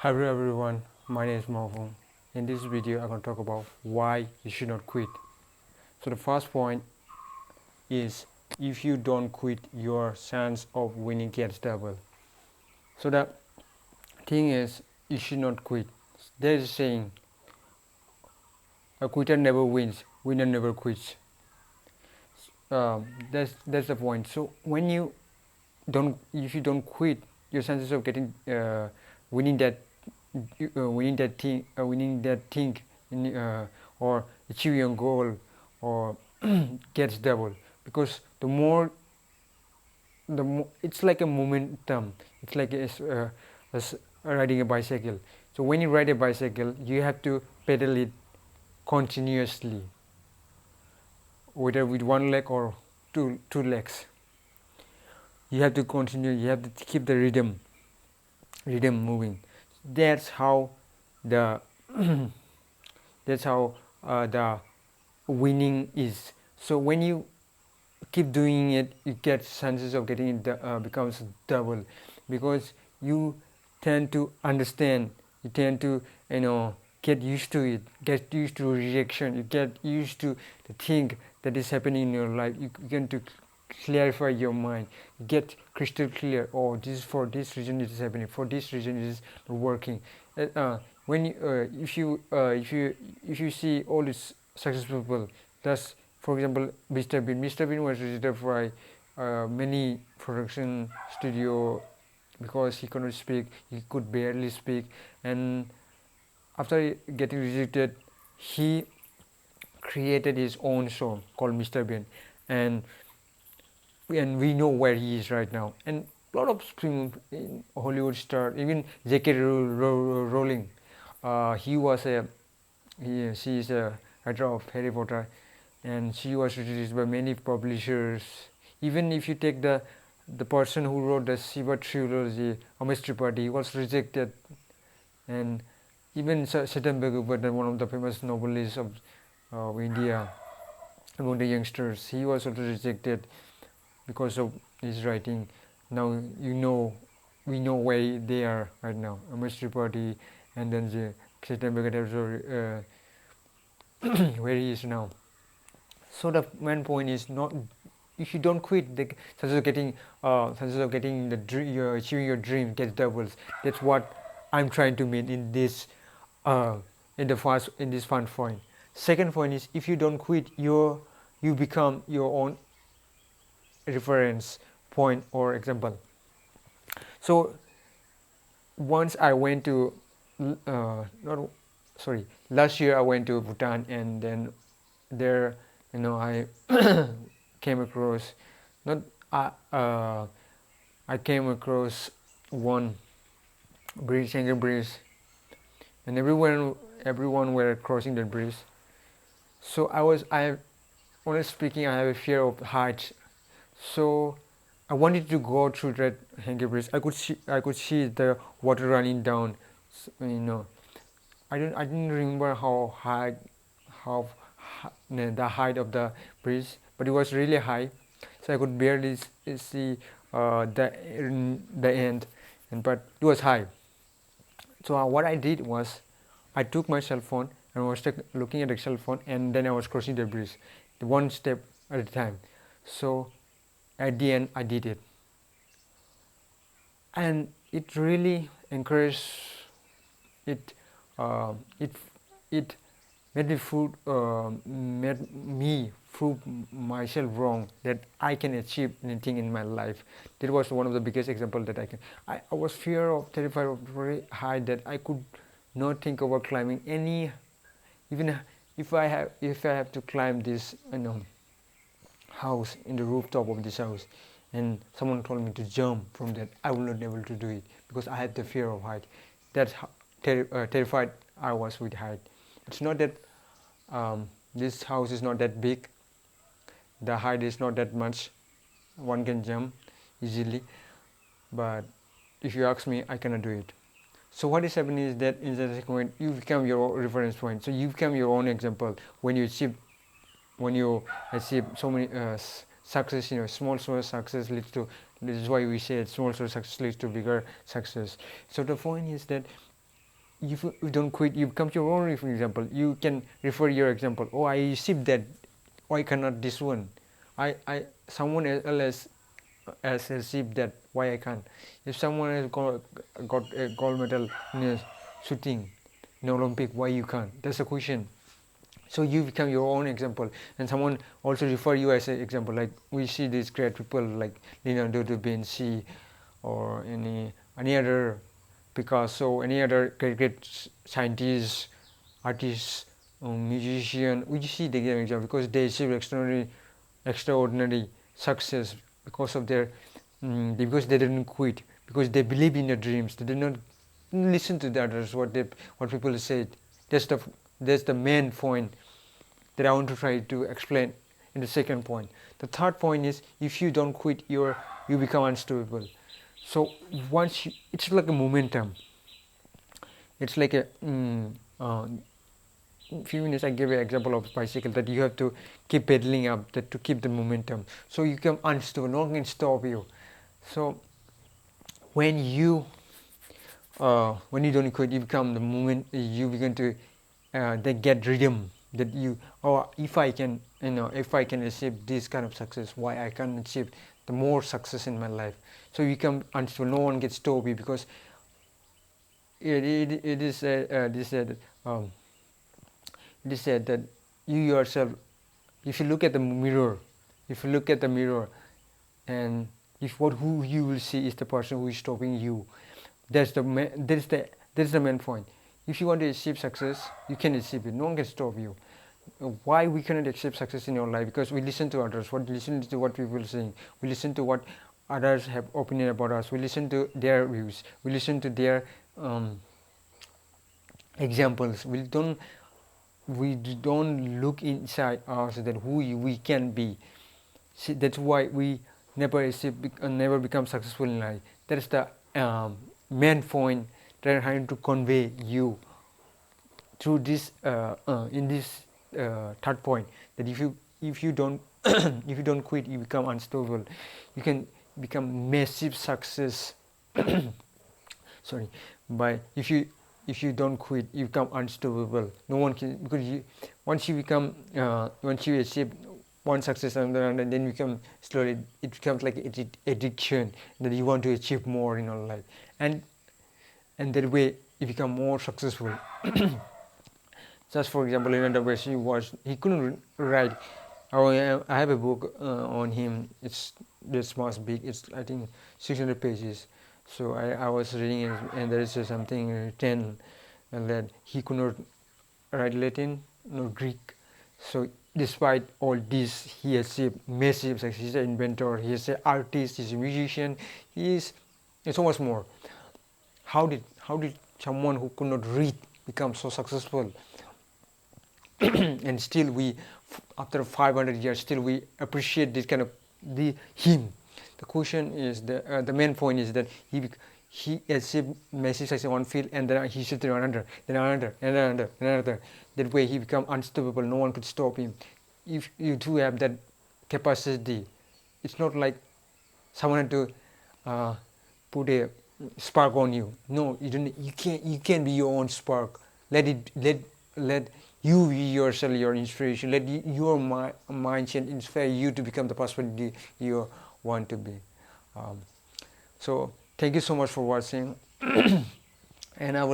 Hello everyone, my name is Mohun. In this video, I'm going to talk about why you should not quit. So the first point is if you don't quit, your chance of winning gets double. So the thing is, you should not quit. There's a saying, a quitter never wins, winner never quits. That's the point. So when if you don't quit, your chances of getting winning that winning that thing in, or achieving your goal or gets double, because the more it's like a momentum. It's like riding a bicycle. So when you ride a bicycle, you have to pedal it continuously, whether with one leg or two legs. You have to continue. You have to keep the rhythm moving. That's how the that's how the winning is. So when you keep doing it, you get chances of getting it becomes double, because you tend to understand, you tend to get used to it, get used to rejection, you get used to the thing that is happening in your life. You begin to clarify your mind, you get crystal clear. Oh, this is for this reason it is happening, for this reason it is working. When you, if you see all these successful people, that's, for example, Mr. Bean. Mr. Bean was rejected by many production studio because he couldn't speak, he could barely speak, and after getting rejected, he created his own show called Mr. Bean, and we know where he is right now. And a lot of film in Hollywood star, even J.K. Rowling, she is a writer of Harry Potter, and she was released by many publishers. Even if you take the person who wrote the Shiva trilogy, Amish Tripathi, he was rejected. And even Chetan Bhagavath, one of the famous novelists of India, among the youngsters, he was also rejected because of his writing. Now we know where they are right now. Amish Tripathi, and then Chetan Bhagavath, where he is now. So the main point is, not if you don't quit, the chances of getting the dream, achieving your dream gets doubles. That's what I'm trying to mean in this in this fun point. Second point is, if you don't quit, you become your own reference point or example. So once I went to not sorry last year I went to Bhutan, and then there I came across not I came across one bridge, Sangye Bridge, and everyone were crossing the bridge. So honestly speaking, I have a fear of heights. So I wanted to go through that Sangye Bridge. I could see the water running down. I didn't remember how the height of the bridge, but it was really high, so I could barely see the end, but it was high. So what I did was, I took my cell phone and was looking at the cell phone, and then I was crossing the bridge, one step at a time. So at the end, I did it, and it really encouraged it. It it made me prove myself wrong, that I can achieve anything in my life. That was one of the biggest examples that I was terrified of very high, that I could not think about climbing any, even if I have to climb this house, in the rooftop of this house, and someone told me to jump from that, I will not be able to do it, because I had the fear of height. That's how terrified I was with height. It's not that this house is not that big, the height is not that much, one can jump easily, but if you ask me, I cannot do it. So what is happening is that in the second point, you become your reference point. So you become your own example when you achieve so many success. Small success leads to, this is why we say small success leads to bigger success. So the point is that if you don't quit, you become your own example. You can refer your example. Oh, I received that. Why cannot this one? Someone else has received that. Why I can't? If someone has got a gold medal in a shooting in Olympic, why you can't? That's the question. So you become your own example, and someone also refer you as an example. Like we see these great people like Leonardo da Vinci, or any other Picasso, any other great scientists, artists, musician. We see the example because they achieve extraordinary success because of their because they didn't quit, because they believe in their dreams. They did not listen to the others what people said. That's the main point that I want to try to explain in the second point. The third point is, if you don't quit, you become unstoppable. So it's like a momentum. It's like a few minutes I gave an example of bicycle, that you have to keep pedaling up to keep the momentum. So you become unstoppable. No one can stop you. So when you don't quit, you become the moment. You begin to they get rhythm, that you, oh, if I can achieve this kind of success, why I can't achieve the more success in my life. So you become unstoppable. No one gets stop you, because it is said that you yourself, if you look at the mirror, and who you will see is the person who is stopping you. That's the main point. If you want to achieve success, you can achieve it. No one can stop you. Why we cannot achieve success in your life? Because we listen to others. We listen to what people are saying. We listen to what others have opinion about us. We listen to their views. We listen to their examples. We don't look inside us that who we can be. See, that's why we never become successful in life. That is the main point that I'm trying to convey you through this in this third point, that if you don't if you don't quit, you become unstoppable. You can become massive success. Sorry, but if you don't quit, you become unstoppable. No one can, because once you achieve one success and then you become slowly, it becomes like addiction, that you want to achieve more in your life, and that way you become more successful. Just for example, Leonardo da Vinci he couldn't write. I have a book on him. This much big. It's, I think, 600 pages. So I was reading it, and there is something written that he could not write Latin nor Greek. So despite all this, he achieved massive success. He's an inventor. He's an artist. He's a musician. It's so much more. How did someone who could not read become so successful? And still after 500 years, still we appreciate this kind of him. The question is, the main point is that he achieved massive success in one field, and then he shifted to another, then another. That way he become unstoppable. No one could stop him. If you do have that capacity, it's not like someone had to put a spark on you. No, you don't. You can be your own spark. Let you be yourself, your inspiration. Let your mindset inspire you to become the person you want to be. So thank you so much for watching, and I will